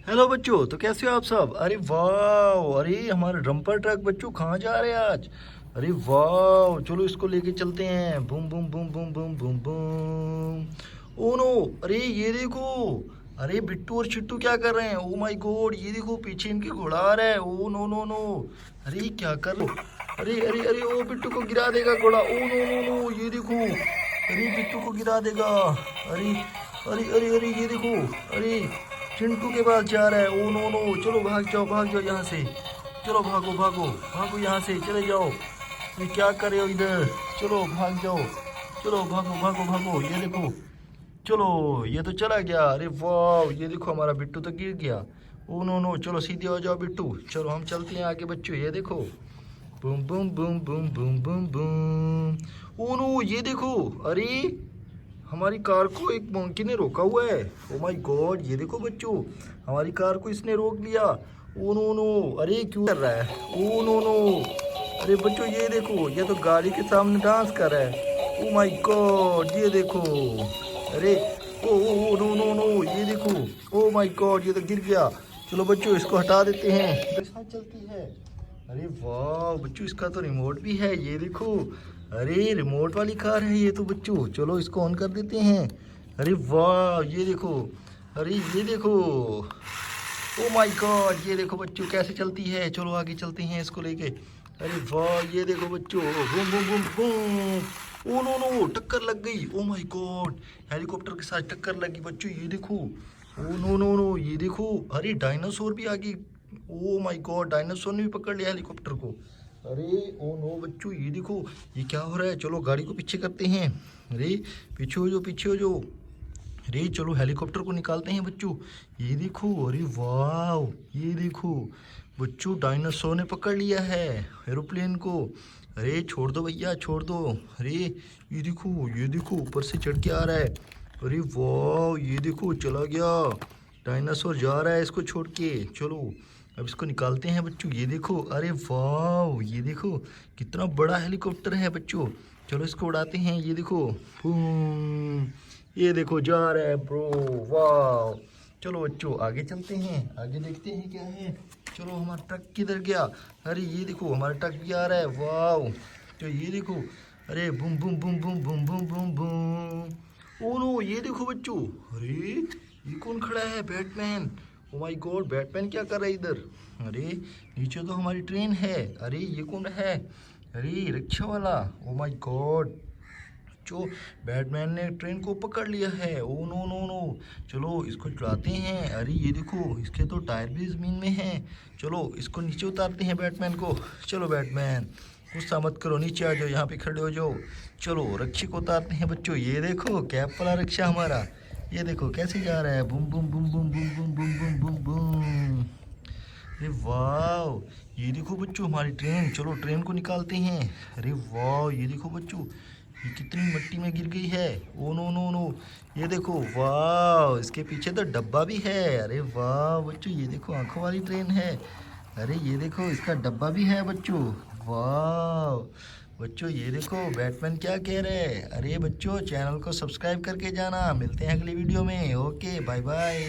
Hello बच्चों, तो कैसे हो आप सब। अरे वाह, अरे हमारा डंपर ट्रक बच्चों कहाँ जा रहे हैं आज। अरे वाह, चलो इसको लेके चलते हैं। Boom boom boom boom boom boom boom. Oh no, अरे ये देखो। अरे बिट्टू और चिट्टू क्या कर रहे हैं। ओ माय गॉड, ये देखो पीछे इनके घोड़ा आ रहा है। ओ नो नो नो, अरे क्या कर रहे हो। अरे अरे अरे, ओ बिट्टू को गिरा देगा घोड़ा। ओ नो नो नो, ये देखो। अरे बिट्टू को गिरा देगा। अरे अरे अरे अरे, ये देखो। अरे चिंटू के पास जा रहा है। ओ नो नो, चलो भाग जाओ यहाँ से। चलो भागो भागो भागो यहाँ से, चले जाओ। ये क्या कर रहे हो इधर। चलो भाग जाओ। चलो भागो भागो भागो, ये देखो। चलो, ये तो चला गया। अरे वाह, ये देखो हमारा बिट्टू तो गिर गया। ओ नो नो, चलो सीधे हो जाओ बिट्टू। चलो हम चलते हैं आगे बच्चों, ये देखो। Boom boom boom boom boom boom boom. Oh no, ये देखो। अरे हमारी कार को एक मंकी ने रोका हुआ है। ओ माय गॉड, ये देखो बच्चों, हमारी कार को इसने रोक लिया। ओ नो नो, अरे क्यों कर रहा है। ओ नो नो, अरे बच्चों ये देखो, ये तो गाड़ी के सामने डांस कर रहा है। ओ माय गॉड, ये देखो। अरे ओ नो नो नो, ये देखो। ओ माय गॉड, ये तो गिर गया। चलो बच्चों, इसको हटा देते हैं। कैसा चलती है। अरे वाह बच्चों, इसका तो रिमोट भी है, ये देखो। अरे रिमोट वाली कार है ये तो बच्चों। चलो इसको ऑन कर देते हैं। अरे वाह, ये देखो। अरे ये देखो। ओ माय गॉड, ये देखो बच्चों कैसे चलती है। चलो आगे चलते हैं इसको लेके। अरे वाह, ये देखो बच्चों। Boom boom boom boom. Oh no no, टक्कर लग गई। ओ माय गॉड, हेलीकॉप्टर के साथ टक्कर लगी बच्चों, ये देखो। ओ नो नो नो, ये देखो। अरे डायनासोर भी आगे। ओ माय गॉड, डायनासोर ने भी पकड़ लिया हेलीकॉप्टर को। अरे ओ नो बच्चों, ये देखो। ये क्या हो रहा है। चलो गाड़ी को पीछे करते हैं। अरे पीछे हो जाओ, पीछे हो जाओ। अरे चलो हेलीकॉप्टर को निकालते हैं बच्चों। ये देखो। अरे वाह, ये देखो बच्चों, डायनासोर ने पकड़ लिया है एरोप्लेन को। अरे छोड़ दो भैया, छोड़ दो। अरे ये देखो, ये देखो ऊपर से चढ़ के आ रहा है। अरे वाह, ये देखो चला गया। डायनासोर जा रहा है इसको छोड़ के। चलो अब इसको निकालते हैं बच्चों, ये देखो। अरे वाह, ये देखो कितना बड़ा हेलीकॉप्टर है बच्चों। चलो इसको उड़ाते हैं, ये देखो। बूम, ये देखो जा रहा है ब्रो। वाह, चलो बच्चों आगे चलते हैं, आगे देखते हैं क्या है। चलो हमारा ट्रक किधर गया। अरे ये देखो हमारा ट्रक भी आ रहा है। वाह, तो ये देखो। अरे boom boom boom boom boom boom boom boom. Oh no, ये देखो बच्चों। अरे ये कौन खड़ा है। Batman. Oh my god, Batman क्या कर रहा है इधर। अरे नीचे तो हमारी ट्रेन है। अरे ये कौन है। अरे रिक्शा वाला। ओ माय गॉड, जो बैटमैन ने ट्रेन को पकड़ लिया है। ओ नो नो नो, चलो इसको चलाते हैं। अरे ये देखो, इसके तो टायर भी ज़मीन में हैं। चलो इसको नीचे उतारते हैं बैटमैन को। चलो बैटमैन, गुस्सा मत करो, नीचे आ जाओ, यहाँ पे खड़े हो जाओ। चलो रक्षी को उतारते हैं बच्चों। ये देखो कैप वाला रिक्शा हमारा, ये देखो कैसे जा रहा है। Boom boom boom boom boom boom boom boom boom boom. अरे वाह, ये देखो बच्चों हमारी ट्रेन। चलो ट्रेन को निकालते हैं। अरे वाह, ये देखो बच्चों, ये कितनी मिट्टी में गिर गई है। ओ नो नो नो, ये देखो। वाह, इसके पीछे तो डब्बा भी है। अरे वाह बच्चों, ये देखो आंखों वाली ट्रेन है। अरे ये देखो इसका डब्बा भी है बच्चों। वाह बच्चों, ये देखो बैटमैन क्या कह रहे हैं। अरे बच्चों, चैनल को सब्सक्राइब करके जाना। मिलते हैं अगली वीडियो में। Okay bye bye.